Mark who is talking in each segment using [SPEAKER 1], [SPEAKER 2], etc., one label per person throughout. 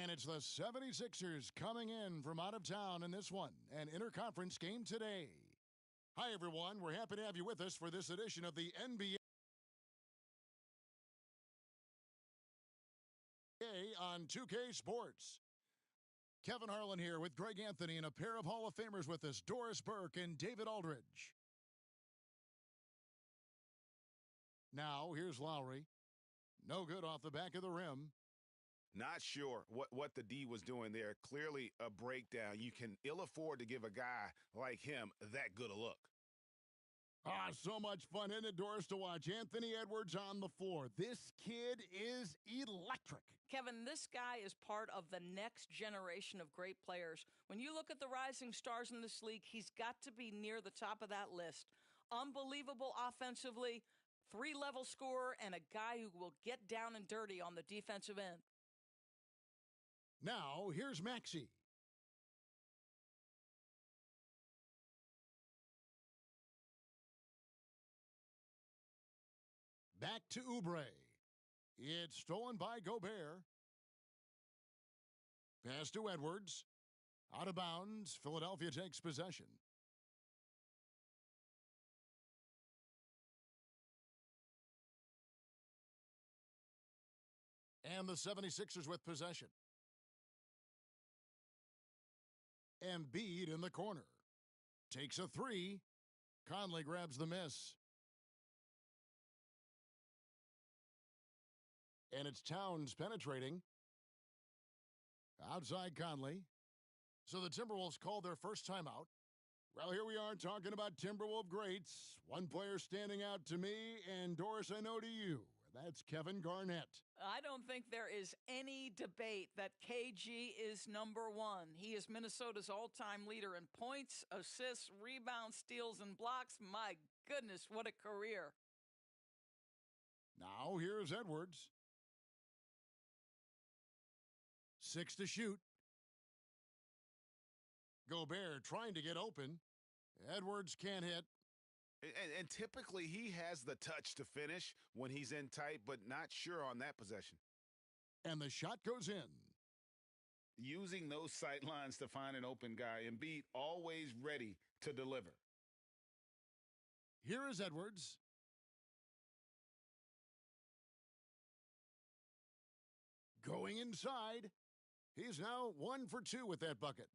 [SPEAKER 1] And it's the 76ers coming in from out of town in this one, an interconference game today. Hi, everyone. We're happy to have you with us for this edition of the NBA on 2K Sports. Kevin Harlan here with Greg Anthony and a pair of Hall of Famers with us, Doris Burke and David Aldridge. Now, here's Lowry. No good off the back of the rim.
[SPEAKER 2] Not sure what the D was doing there. Clearly a breakdown. You can ill afford to give a guy like him that good a look.
[SPEAKER 1] So much fun, isn't it, Doris, to watch Anthony Edwards on the floor. This kid is electric.
[SPEAKER 3] Kevin, this guy is part of the next generation of great players. When you look at the rising stars in this league, he's got to be near the top of that list. Unbelievable offensively, three-level scorer, and a guy who will get down and dirty on the defensive end.
[SPEAKER 1] Now, here's Maxey. Back to Oubre. It's stolen by Gobert. Pass to Edwards. Out of bounds. Philadelphia takes possession. And the 76ers with possession. Embiid in the corner. Takes a three. Conley grabs the miss. And it's Towns penetrating. Outside Conley. So the Timberwolves called their first timeout. Well, here we are talking about Timberwolves greats. One player standing out to me, and Doris, I know to you. That's Kevin Garnett.
[SPEAKER 3] I don't think there is any debate that KG is number one. He is Minnesota's all-time leader in points, assists, rebounds, steals, and blocks. My goodness, what a career.
[SPEAKER 1] Now here's Edwards. 6 to shoot. Gobert trying to get open. Edwards can't hit.
[SPEAKER 2] And typically he has the touch to finish when he's in tight, but not sure on that possession.
[SPEAKER 1] And the shot goes in.
[SPEAKER 2] Using those sight lines to find an open guy. Embiid always ready to deliver.
[SPEAKER 1] Here is Edwards. Going inside. He's now 1 for 2 with that bucket.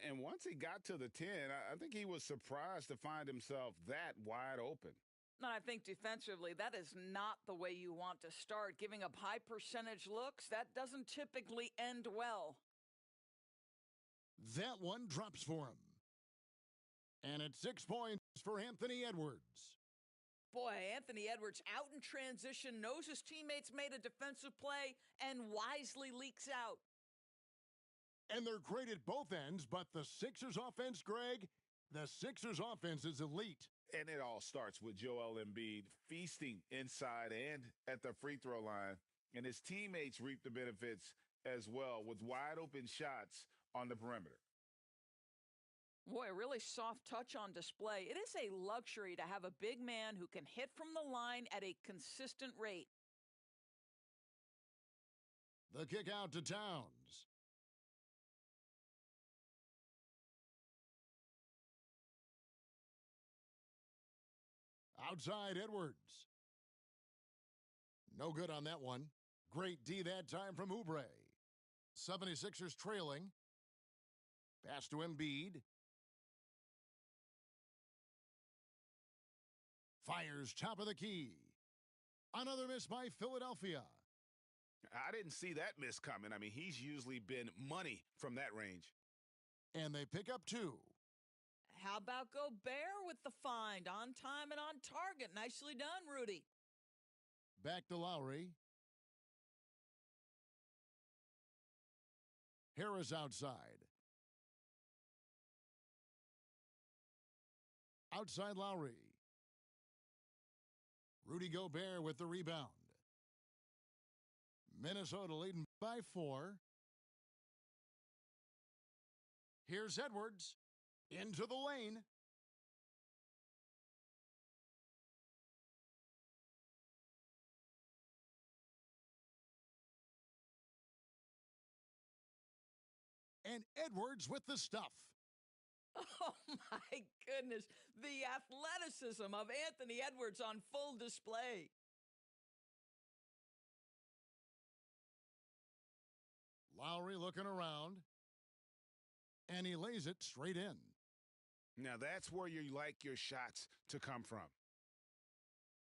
[SPEAKER 2] And once he got to the 10, I think he was surprised to find himself that wide open.
[SPEAKER 3] And I think defensively, that is not the way you want to start. Giving up high percentage looks, that doesn't typically end well.
[SPEAKER 1] That one drops for him. And it's 6 points for Anthony Edwards.
[SPEAKER 3] Boy, Anthony Edwards out in transition, knows his teammates made a defensive play, and wisely leaks out.
[SPEAKER 1] And they're great at both ends, but the Sixers offense, Greg, the Sixers offense is elite.
[SPEAKER 2] And it all starts with Joel Embiid feasting inside and at the free throw line. And his teammates reap the benefits as well with wide open shots on the perimeter.
[SPEAKER 3] Boy, a really soft touch on display. It is a luxury to have a big man who can hit from the line at a consistent rate.
[SPEAKER 1] The kick out to Towns. Outside Edwards. No good on that one. Great D that time from Oubre. 76ers trailing. Pass to Embiid. Fires top of the key. Another miss by Philadelphia.
[SPEAKER 2] I didn't see that miss coming. I mean, he's usually been money from that range.
[SPEAKER 1] And they pick up 2.
[SPEAKER 3] How about Gobert with the find? On time and on target. Nicely done, Rudy.
[SPEAKER 1] Back to Lowry. Harris outside. Outside Lowry. Rudy Gobert with the rebound. Minnesota leading by 4. Here's Edwards. Into the lane. and Edwards with the stuff.
[SPEAKER 3] Oh, my goodness. The athleticism of Anthony Edwards on full display.
[SPEAKER 1] Lowry looking around, and he lays it straight in.
[SPEAKER 4] Now that's where you like your shots to come from.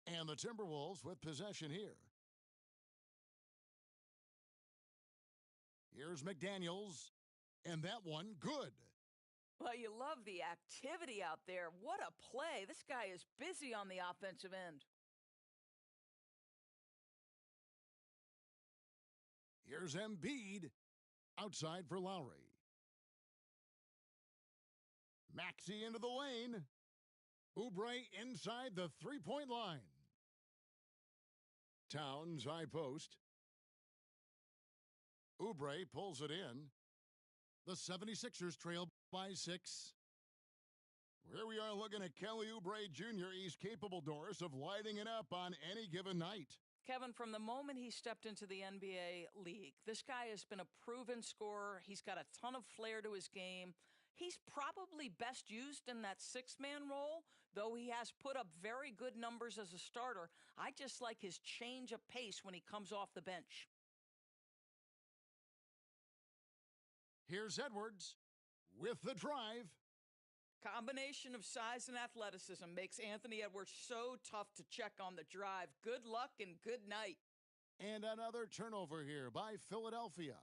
[SPEAKER 1] And the Timberwolves with possession here. Here's McDaniels, and that one good.
[SPEAKER 3] Well, you love the activity out there. What a play. This guy is busy on the offensive end.
[SPEAKER 1] Here's Embiid, outside for Lowry. Maxey into the lane. Oubre inside the three-point line. Towns high post. Oubre pulls it in. The 76ers trail by 6. Here we are looking at Kelly Oubre Jr. He's capable, Doris, of lighting it up on any given night.
[SPEAKER 3] Kevin, from the moment he stepped into the NBA league, this guy has been a proven scorer. He's got a ton of flair to his game. He's probably best used in that six-man role, though he has put up very good numbers as a starter. I just like his change of pace when he comes off the bench.
[SPEAKER 1] Here's Edwards with the drive.
[SPEAKER 3] Combination of size and athleticism makes Anthony Edwards so tough to check on the drive. Good luck and good night.
[SPEAKER 1] And another turnover here by Philadelphia.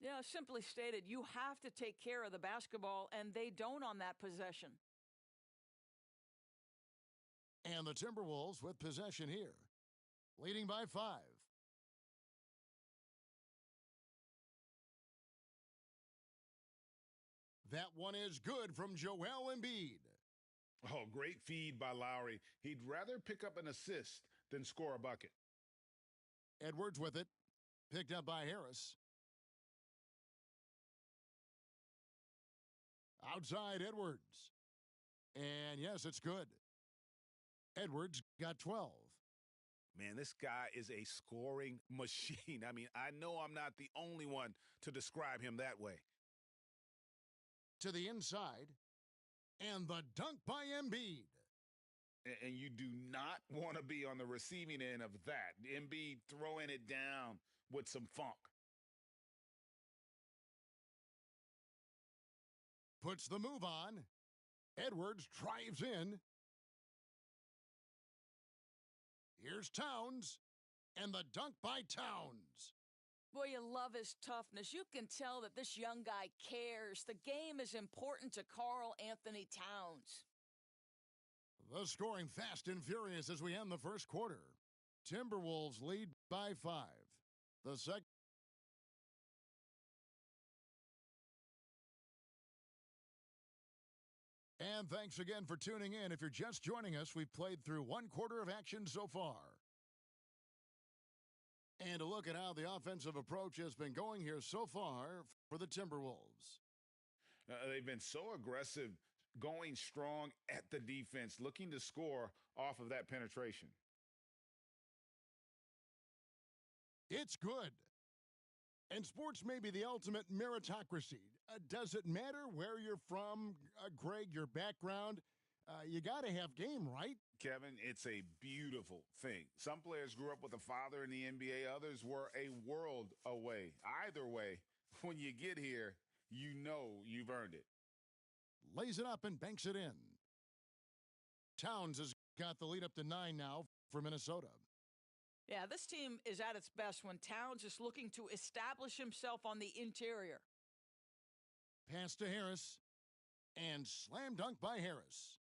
[SPEAKER 3] Yeah, simply stated, you have to take care of the basketball, and they don't on that possession.
[SPEAKER 1] And the Timberwolves with possession here, leading by 5. That one is good from Joel Embiid.
[SPEAKER 4] Oh, great feed by Lowry. He'd rather pick up an assist than score a bucket.
[SPEAKER 1] Edwards with it, picked up by Harris. Outside Edwards. And yes, it's good. Edwards got 12.
[SPEAKER 4] Man, this guy is a scoring machine. I mean, I know I'm not the only one to describe him that way.
[SPEAKER 1] To the inside, and the dunk by Embiid.
[SPEAKER 4] And you do not want to be on the receiving end of that. Embiid throwing it down with some funk.
[SPEAKER 1] Puts the move on. Edwards drives in. Here's Towns, and the dunk by Towns.
[SPEAKER 3] Boy, you love his toughness. You can tell that this young guy cares. The game is important to Karl Anthony Towns.
[SPEAKER 1] The scoring fast and furious as we end the first quarter. Timberwolves lead by 5. The second. And thanks again for tuning in. If you're just joining us, we've played through one quarter of action so far. And a look at how the offensive approach has been going here so far for the Timberwolves.
[SPEAKER 4] They've been so aggressive, going strong at the defense, looking to score off of that penetration.
[SPEAKER 1] It's good. And sports may be the ultimate meritocracy. Does it matter where you're from, Greg, your background? You got to have game, right?
[SPEAKER 4] Kevin, it's a beautiful thing. Some players grew up with a father in the NBA. Others were a world away. Either way, when you get here, you know you've earned it.
[SPEAKER 1] Lays it up and banks it in. Towns has got the lead up to 9 now for Minnesota.
[SPEAKER 3] Yeah, this team is at its best when Towns is looking to establish himself on the interior.
[SPEAKER 1] Pass to Harris, and slam dunk by Harris.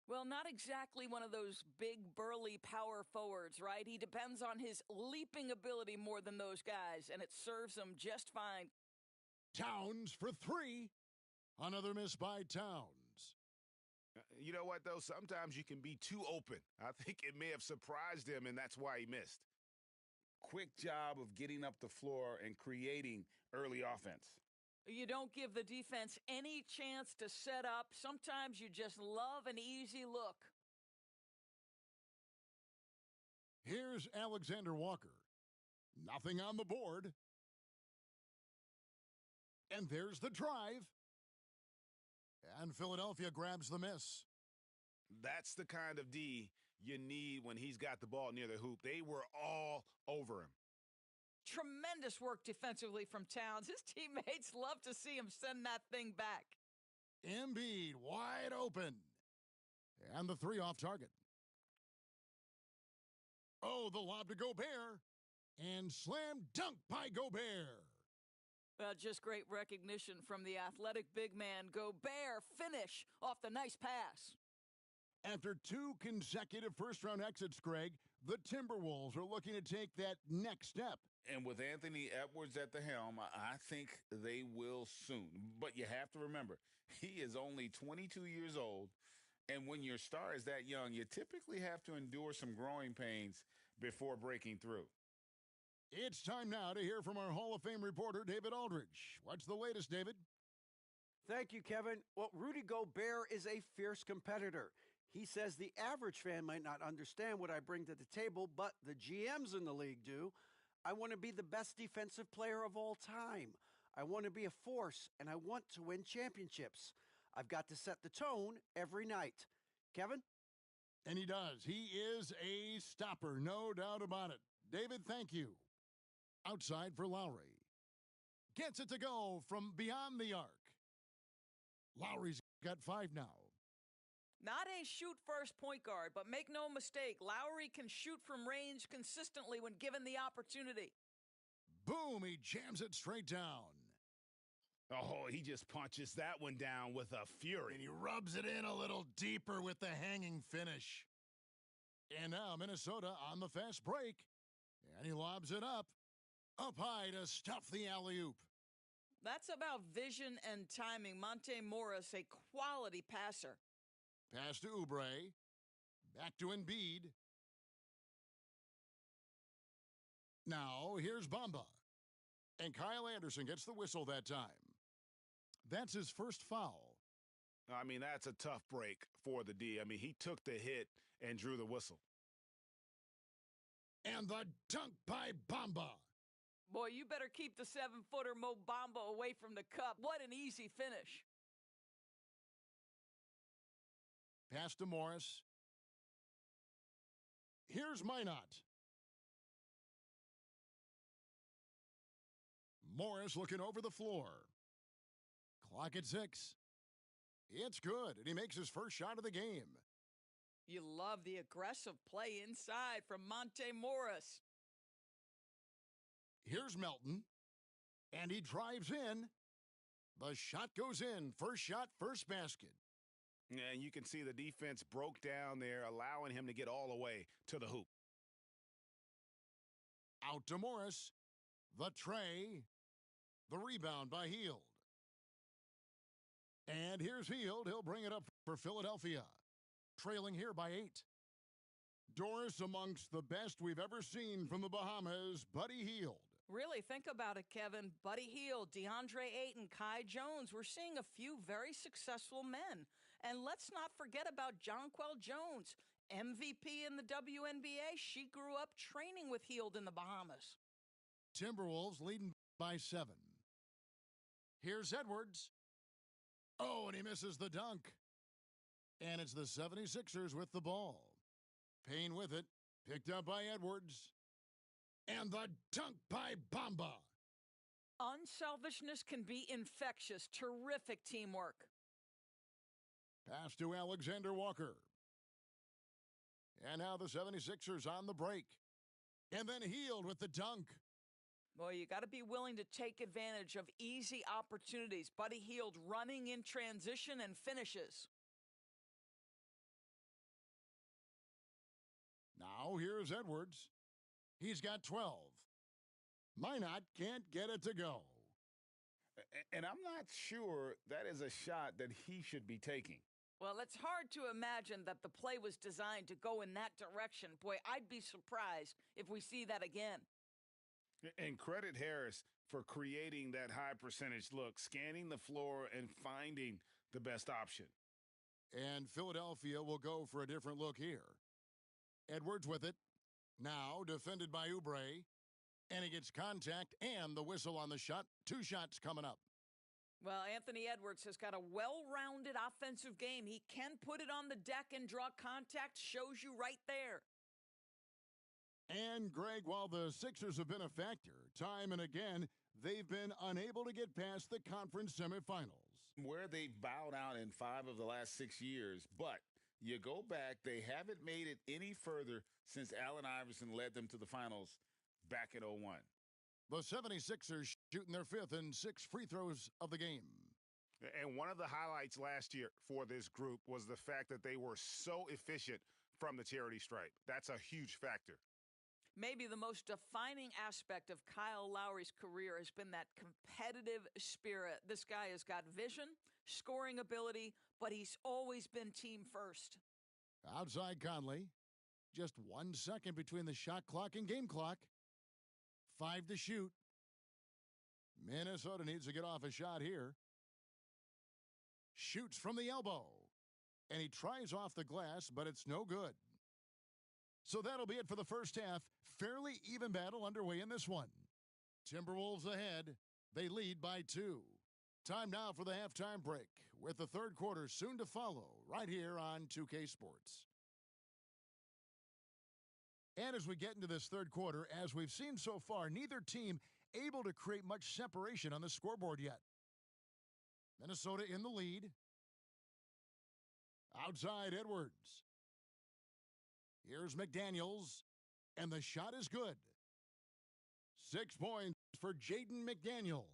[SPEAKER 3] Well, not exactly one of those big, burly power forwards, right? He depends on his leaping ability more than those guys, and it serves him just fine.
[SPEAKER 1] Towns for 3. Another miss by Towns.
[SPEAKER 4] You know what, though? Sometimes you can be too open. I think it may have surprised him, and that's why he missed. Quick job of getting up the floor and creating early offense.
[SPEAKER 3] You don't give the defense any chance to set up. Sometimes you just love an easy look.
[SPEAKER 1] Here's Alexander Walker. Nothing on the board. And there's the drive. And Philadelphia grabs the miss.
[SPEAKER 4] That's the kind of D you need when he's got the ball near the hoop. They were all over him.
[SPEAKER 3] Tremendous work defensively from Towns. His teammates love to see him send that thing back.
[SPEAKER 1] Embiid wide open. And the three off target. Oh, the lob to Gobert. And slam dunk by Gobert.
[SPEAKER 3] Well, just great recognition from the athletic big man. Gobert finish off the nice pass.
[SPEAKER 1] After two consecutive first-round exits, Greg, the Timberwolves are looking to take that next step.
[SPEAKER 4] And with Anthony Edwards at the helm, I think they will soon. But you have to remember, he is only 22 years old. And when your star is that young, you typically have to endure some growing pains before breaking through.
[SPEAKER 1] It's time now to hear from our Hall of Fame reporter, David Aldridge. What's the latest, David?
[SPEAKER 5] Thank you, Kevin. Well, Rudy Gobert is a fierce competitor. He says the average fan might not understand what I bring to the table, but the GMs in the league do. I want to be the best defensive player of all time. I want to be a force, and I want to win championships. I've got to set the tone every night. Kevin?
[SPEAKER 1] And he does. He is a stopper, no doubt about it. David, thank you. Outside for Lowry. Gets it to go from beyond the arc. Lowry's got 5 now.
[SPEAKER 3] Not a shoot-first point guard, but make no mistake, Lowry can shoot from range consistently when given the opportunity.
[SPEAKER 1] Boom, he jams it straight down.
[SPEAKER 4] Oh, he just punches that one down with a fury.
[SPEAKER 1] And he rubs it in a little deeper with the hanging finish. And now Minnesota on the fast break. And he lobs it up high to stuff the alley-oop.
[SPEAKER 3] That's about vision and timing. Monte Morris, a quality passer.
[SPEAKER 1] Pass to Oubre. Back to Embiid. Now, here's Bamba. And Kyle Anderson gets the whistle that time. That's his first foul.
[SPEAKER 4] I mean, that's a tough break for the D. I mean, he took the hit and drew the whistle.
[SPEAKER 1] And the dunk by Bamba.
[SPEAKER 3] Boy, you better keep the 7-footer Mo Bamba away from the cup. What an easy finish.
[SPEAKER 1] Pass to Morris. Here's Minot. Morris looking over the floor. Clock at 6. It's good, and he makes his first shot of the game.
[SPEAKER 3] You love the aggressive play inside from Monte Morris.
[SPEAKER 1] Here's Melton, and he drives in. The shot goes in. First shot, first basket.
[SPEAKER 4] Yeah, and you can see the defense broke down there, allowing him to get all the way to the hoop.
[SPEAKER 1] Out to Morris. The tray. The rebound by Hield. And here's Hield. He'll bring it up for Philadelphia. Trailing here by 8. Doris amongst the best we've ever seen from the Bahamas, Buddy Hield.
[SPEAKER 3] Really, think about it, Kevin. Buddy Hield, DeAndre Ayton, Kai Jones. We're seeing a few very successful men. And let's not forget about Jonquel Jones, MVP in the WNBA. She grew up training with Hield in the Bahamas.
[SPEAKER 1] Timberwolves leading by 7. Here's Edwards. Oh, and he misses the dunk. And it's the 76ers with the ball. Payne with it. Picked up by Edwards. And the dunk by Bamba.
[SPEAKER 3] Unselfishness can be infectious. Terrific teamwork.
[SPEAKER 1] Pass to Alexander Walker. And now the 76ers on the break. And then Hield with the dunk.
[SPEAKER 3] Boy, you got to be willing to take advantage of easy opportunities. Buddy Hield running in transition and finishes.
[SPEAKER 1] Now here's Edwards. He's got 12. Minot can't get it to go.
[SPEAKER 4] And I'm not sure that is a shot that he should be taking.
[SPEAKER 3] Well, it's hard to imagine that the play was designed to go in that direction. Boy, I'd be surprised if we see that again.
[SPEAKER 4] And credit Harris for creating that high percentage look, scanning the floor and finding the best option.
[SPEAKER 1] And Philadelphia will go for a different look here. Edwards with it. Now defended by Oubre. And he gets contact and the whistle on the shot. 2 shots coming up.
[SPEAKER 3] Well, Anthony Edwards has got a well-rounded offensive game. He can put it on the deck and draw contact, shows you right there.
[SPEAKER 1] And, Greg, while the Sixers have been a factor, time and again, they've been unable to get past the conference semifinals.
[SPEAKER 4] Where they've bowed out in 5 of the last 6 years, but you go back, they haven't made it any further since Allen Iverson led them to the finals back in '01.
[SPEAKER 1] The 76ers shooting their fifth and sixth free throws of the game.
[SPEAKER 6] And one of the highlights last year for this group was the fact that they were so efficient from the charity stripe. That's a huge factor.
[SPEAKER 3] Maybe the most defining aspect of Kyle Lowry's career has been that competitive spirit. This guy has got vision, scoring ability, but he's always been team first.
[SPEAKER 1] Outside Conley. Just 1 second between the shot clock and game clock. 5 to shoot. Minnesota needs to get off a shot here. Shoots from the elbow. And he tries off the glass, but it's no good. So that'll be it for the first half. Fairly even battle underway in this one. Timberwolves ahead. They lead by 2. Time now for the halftime break, with the third quarter soon to follow right here on 2K Sports. And as we get into this third quarter, as we've seen so far, neither team able to create much separation on the scoreboard yet. Minnesota in the lead. Outside Edwards. Here's McDaniels, and the shot is good. 6 points for Jaden McDaniels.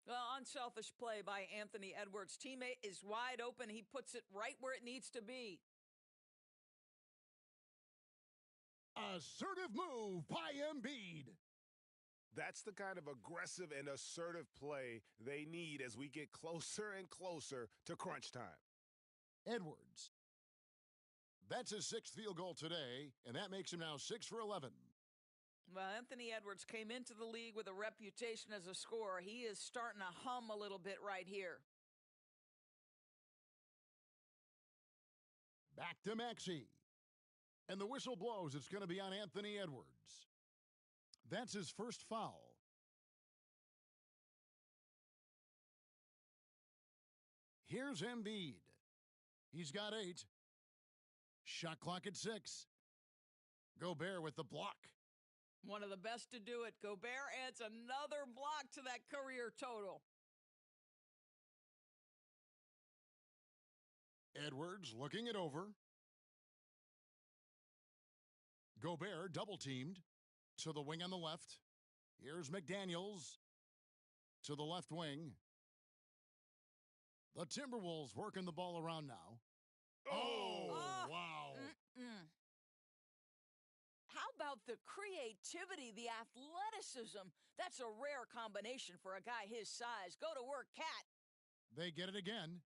[SPEAKER 3] Well, unselfish play by Anthony Edwards. Teammate is wide open. He puts it right where it needs to be.
[SPEAKER 1] Assertive move by Embiid.
[SPEAKER 6] That's the kind of aggressive and assertive play they need as we get closer and closer to crunch time.
[SPEAKER 1] Edwards. That's his 6th field goal today, and that makes him now 6 for 11.
[SPEAKER 3] Well, Anthony Edwards came into the league with a reputation as a scorer. He is starting to hum a little bit right here.
[SPEAKER 1] Back to Maxey. And the whistle blows. It's going to be on Anthony Edwards. That's his first foul. Here's Embiid. He's got 8. Shot clock at 6. Gobert with the block.
[SPEAKER 3] One of the best to do it. Gobert adds another block to that career total.
[SPEAKER 1] Edwards looking it over. Gobert double-teamed to the wing on the left. Here's McDaniels to the left wing. The Timberwolves working the ball around now. Oh, wow.
[SPEAKER 3] How about the creativity, the athleticism? That's a rare combination for a guy his size. Go to work, Cat.
[SPEAKER 1] They get it again.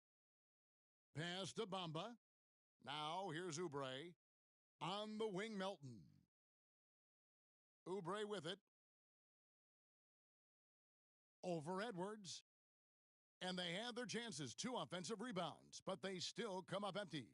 [SPEAKER 1] Pass to Bamba. Now here's Oubre. On the wing, Melton. Oubre with it. Over Edwards. And they had their chances. 2 offensive rebounds, but they still come up empty.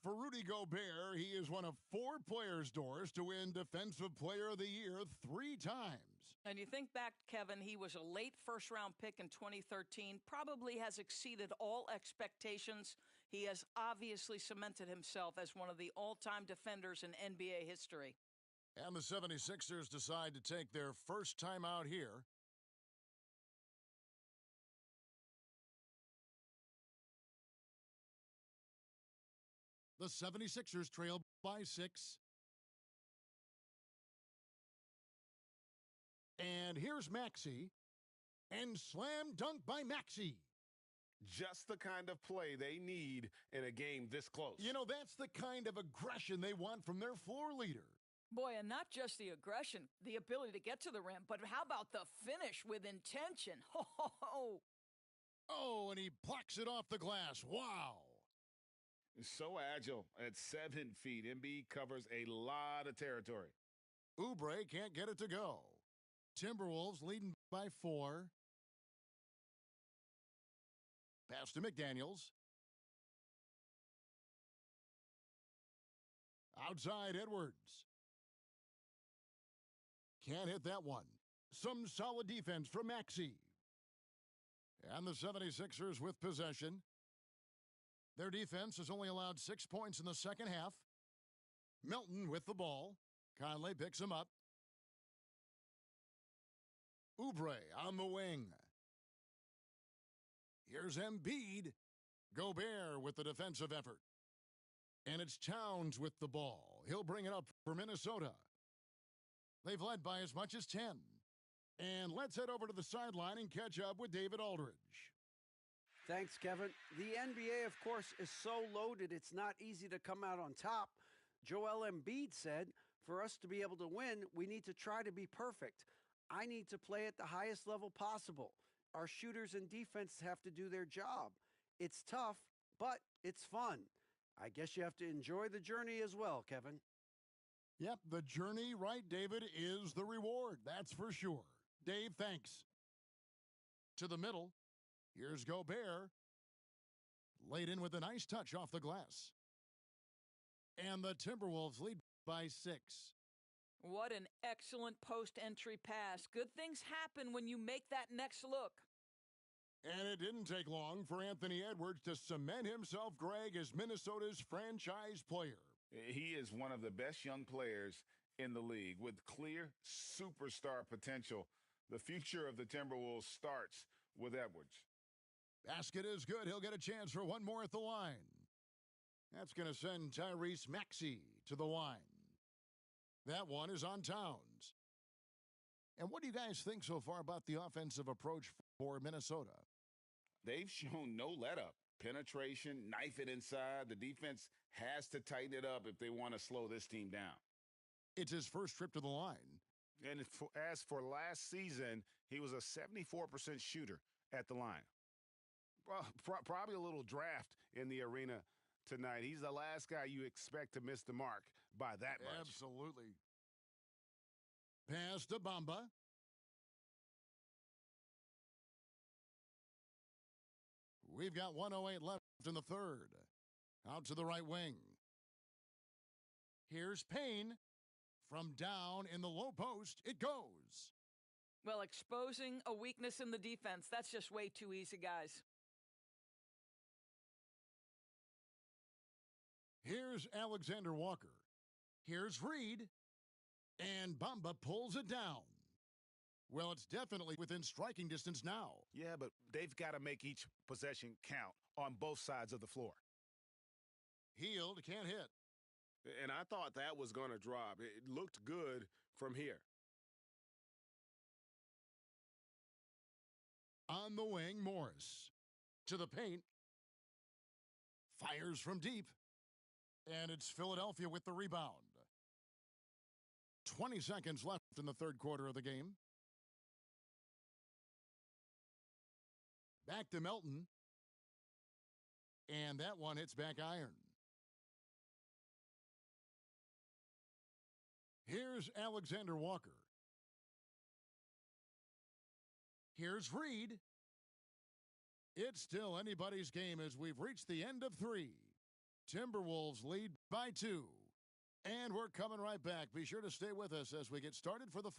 [SPEAKER 1] For Rudy Gobert, he is one of 4 players, Doris, to win Defensive Player of the Year 3 times.
[SPEAKER 3] And you think back, Kevin, he was a late first-round pick in 2013, probably has exceeded all expectations. He has obviously cemented himself as one of the all-time defenders in NBA history.
[SPEAKER 1] And the 76ers decide to take their first time out here. The 76ers trail by 6. And here's Maxey. And slam dunk by Maxey.
[SPEAKER 6] Just the kind of play they need in a game this close.
[SPEAKER 1] You know, that's the kind of aggression they want from their floor leader.
[SPEAKER 3] Boy, and not just the aggression, the ability to get to the rim, but how about the finish with intention?
[SPEAKER 1] Oh, and he plucks it off the glass. Wow.
[SPEAKER 4] So agile at 7 feet. Embiid covers a lot of territory.
[SPEAKER 1] Oubre can't get it to go. Timberwolves leading by 4. Pass to McDaniels. Outside Edwards. Can't hit that one. Some solid defense from Maxey. And the 76ers with possession. Their defense has only allowed 6 points in the second half. Melton with the ball. Conley picks him up. Oubre on the wing. Here's Embiid. Gobert with the defensive effort. And it's Towns with the ball. He'll bring it up for Minnesota. They've led by as much as 10. And let's head over to the sideline and catch up with David Aldridge.
[SPEAKER 5] Thanks, Kevin. The NBA, of course, is so loaded it's not easy to come out on top. Joel Embiid said, for us to be able to win, we need to try to be perfect. I need to play at the highest level possible. Our shooters and defense have to do their job. It's tough, but it's fun. I guess you have to enjoy the journey as well, Kevin.
[SPEAKER 1] Yep, the journey, right, David, is the reward. That's for sure. Dave, thanks. To the middle. Here's Gobert. Laid in with a nice touch off the glass. And the Timberwolves lead by 6.
[SPEAKER 3] What an excellent post-entry pass. Good things happen when you make that next look.
[SPEAKER 1] And it didn't take long for Anthony Edwards to cement himself, Greg, as Minnesota's franchise player.
[SPEAKER 2] He is one of the best young players in the league with clear superstar potential. The future of the Timberwolves starts with Edwards.
[SPEAKER 1] Basket is good. He'll get a chance for one more at the line. That's going to send Tyrese Maxey to the line. That one is on Towns. And what do you guys think so far about the offensive approach for Minnesota?
[SPEAKER 2] They've shown no let-up. Penetration, knife it inside. The defense has to tighten it up if they want to slow this team down.
[SPEAKER 1] It's his first trip to the line.
[SPEAKER 6] And as for last season, he was a 74% shooter at the line. Probably a little draft in the arena tonight. He's the last guy you expect to miss the mark by that much.
[SPEAKER 1] Absolutely. Pass to Bamba. We've got 1:08 left in the third. Out to the right wing. Here's Payne. From down in the low post, it goes.
[SPEAKER 3] Well, exposing a weakness in the defense, that's just way too easy, guys.
[SPEAKER 1] Here's Alexander Walker. Here's Reed. And Bamba pulls it down. Well, it's definitely within striking distance now.
[SPEAKER 6] Yeah, but they've got to make each possession count on both sides of the floor.
[SPEAKER 1] Healed, can't hit.
[SPEAKER 7] And I thought that was going to drop. It looked good from here.
[SPEAKER 1] On the wing, Morris. To the paint. Fires from deep. And it's Philadelphia with the rebound. 20 seconds left in the third quarter of the game. Back to Melton. And that one hits back iron. Here's Alexander Walker. Here's Reed. It's still anybody's game as we've reached the end of 3. Timberwolves lead by 2. And we're coming right back. Be sure to stay with us as we get started for the...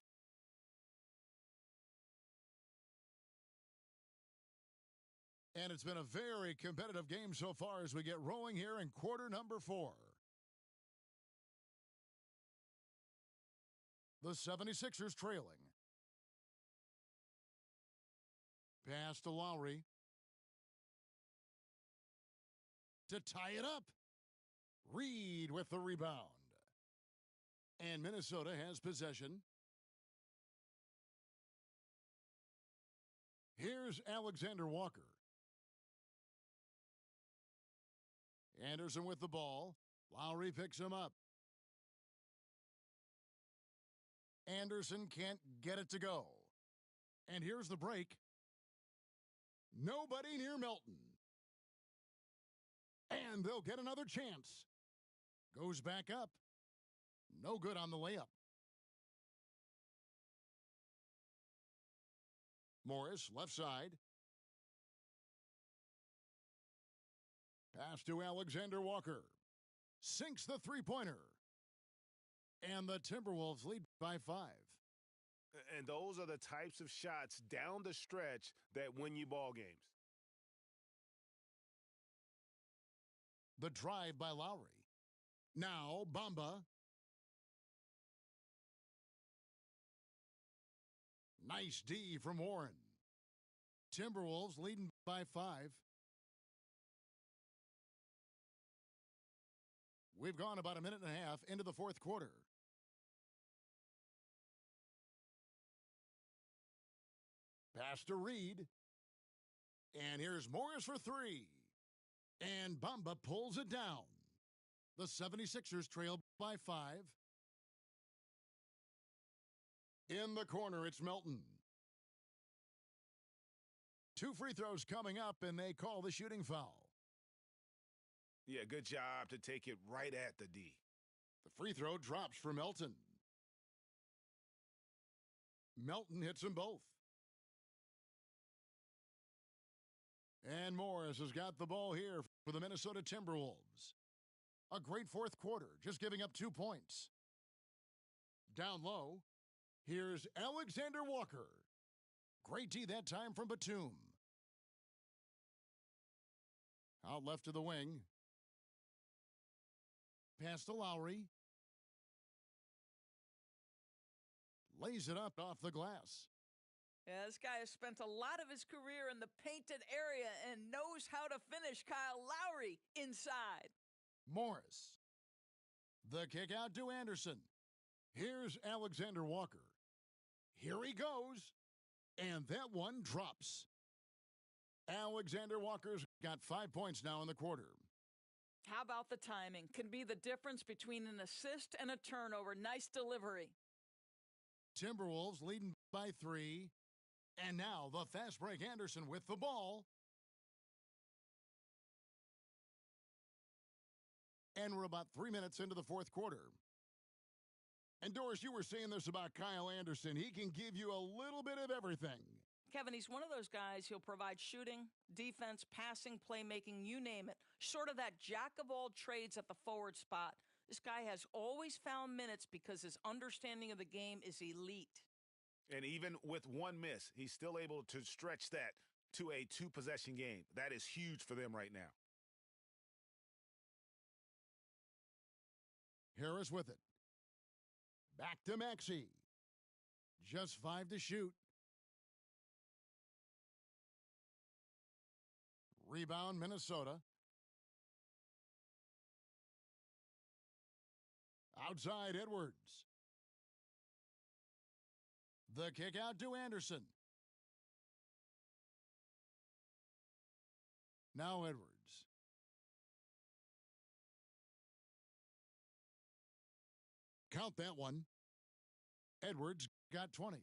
[SPEAKER 1] And it's been a very competitive game so far as we get rolling here in quarter number 4. The 76ers trailing. Pass to Lowry. To tie it up. Reed with the rebound. And Minnesota has possession. Here's Alexander Walker. Anderson with the ball. Lowry picks him up. Anderson can't get it to go. And here's the break. Nobody near Melton. And they'll get another chance. Goes back up. No good on the layup. Morris, left side. Pass to Alexander Walker. Sinks the three-pointer. And the Timberwolves lead by 5.
[SPEAKER 6] And those are the types of shots down the stretch that win you ball games.
[SPEAKER 1] The drive by Lowry. Now, Bamba. Nice D from Warren. Timberwolves leading by 5. We've gone about a minute and a half into the fourth quarter. Pass to Reed. And here's Morris for 3. And Bamba pulls it down. The 76ers trail by 5. In the corner, it's Melton. 2 free throws coming up, and they call the shooting foul.
[SPEAKER 6] Yeah, good job to take it right at the D.
[SPEAKER 1] The free throw drops for Melton. Melton hits them both. And Morris has got the ball here for the Minnesota Timberwolves. A great fourth quarter, just giving up 2 points. Down low, here's Alexander Walker. Great D that time from Batum. Out left to the wing. Pass to Lowry. Lays it up off the glass.
[SPEAKER 3] Yeah, this guy has spent a lot of his career in the painted area and knows how to finish. Kyle Lowry inside.
[SPEAKER 1] Morris. The kick out to Anderson. Here's Alexander Walker. Here he goes. And that one drops. Alexander Walker's got 5 points now in the quarter.
[SPEAKER 3] How about the timing? Can be the difference between an assist and a turnover. Nice delivery.
[SPEAKER 1] Timberwolves leading by 3. And now the fast break Anderson with the ball. And we're about 3 minutes into the fourth quarter. And Doris, you were saying this about Kyle Anderson. He can give you a little bit of everything.
[SPEAKER 3] Kevin, he's one of those guys. He'll provide shooting, defense, passing, playmaking, you name it. Sort of that jack of all trades at the forward spot. This guy has always found minutes because his understanding of the game is elite.
[SPEAKER 6] And even with one miss, he's still able to stretch that to a 2-possession game. That is huge for them right now.
[SPEAKER 1] Harris with it. Back to Maxey. Just 5 to shoot. Rebound, Minnesota. Outside, Edwards. The kick out to Anderson. Now Edwards. Count that one. Edwards got 20.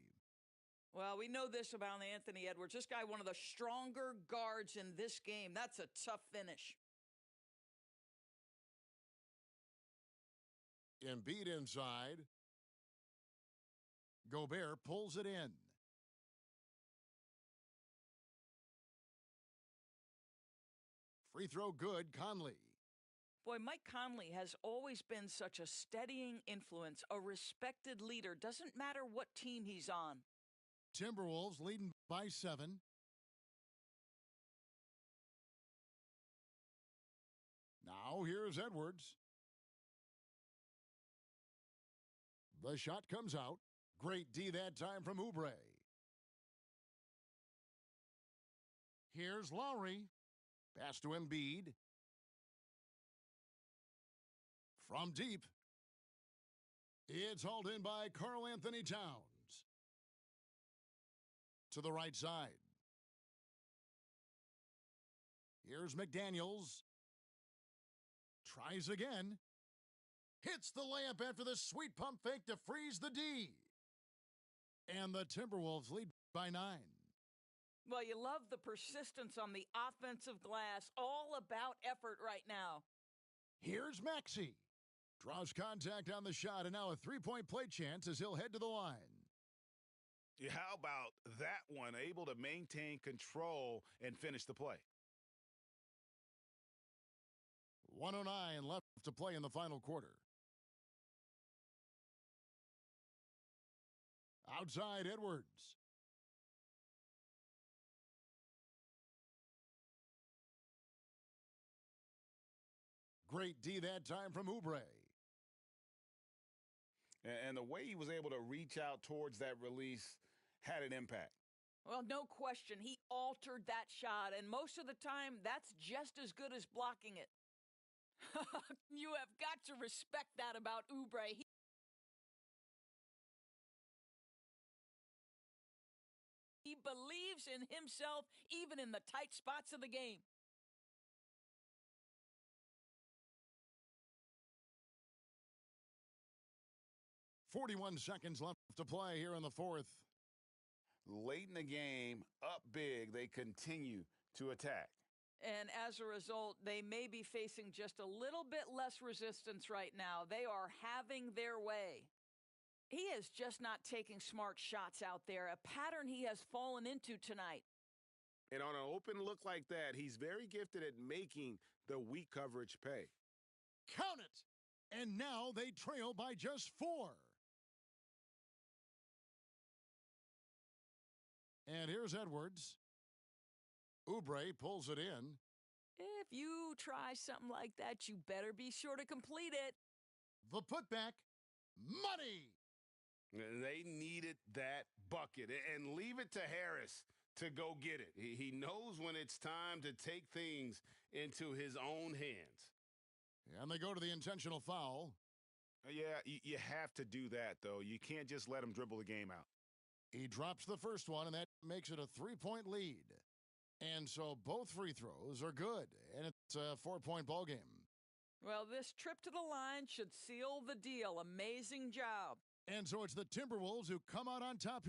[SPEAKER 3] Well, we know this about Anthony Edwards. This guy, one of the stronger guards in this game. That's a tough finish.
[SPEAKER 1] Embiid inside. Gobert pulls it in. Free throw good, Conley.
[SPEAKER 3] Boy, Mike Conley has always been such a steadying influence, a respected leader. Doesn't matter what team he's on.
[SPEAKER 1] Timberwolves leading by 7. Now here's Edwards. The shot comes out. Great D that time from Oubre. Here's Lowry. Pass to Embiid. From deep. It's hauled in by Karl Anthony Towns. To the right side. Here's McDaniels. Tries again. Hits the layup after the sweet pump fake to freeze the D. And the Timberwolves lead by 9.
[SPEAKER 3] Well, you love the persistence on the offensive glass. All about effort right now.
[SPEAKER 1] Here's Maxey. Draws contact on the shot, and now a 3-point play chance as he'll head to the line.
[SPEAKER 6] Yeah, how about that one? Able to maintain control and finish the play.
[SPEAKER 1] 1:09 left to play in the final quarter. Outside Edwards. Great D that time from Oubre.
[SPEAKER 4] And the way he was able to reach out towards that release had an impact.
[SPEAKER 3] Well, no question. He altered that shot, and most of the time, that's just as good as blocking it. You have got to respect that about Oubre. He believes in himself even in the tight spots of the game.
[SPEAKER 1] .41 seconds left to play here in the fourth.
[SPEAKER 4] Late in the game, up big, they continue to attack.
[SPEAKER 3] And as a result, they may be facing just a little bit less resistance right now. They are having their way. He is just not taking smart shots out there, a pattern he has fallen into tonight.
[SPEAKER 7] And on an open look like that, he's very gifted at making the weak coverage pay.
[SPEAKER 1] Count it! And now they trail by just 4. And here's Edwards. Oubre pulls it in.
[SPEAKER 3] If you try something like that, you better be sure to complete it.
[SPEAKER 1] The putback. Money!
[SPEAKER 4] They needed that bucket. And leave it to Harris to go get it. He knows when it's time to take things into his own hands.
[SPEAKER 1] And they go to the intentional foul.
[SPEAKER 6] Yeah, you have to do that, though. You can't just let him dribble the game out.
[SPEAKER 1] He drops the first one, and that makes it a 3-point lead. And so both free throws are good, and it's a 4-point ball game.
[SPEAKER 3] Well, this trip to the line should seal the deal. Amazing job.
[SPEAKER 1] And so it's the Timberwolves who come out on top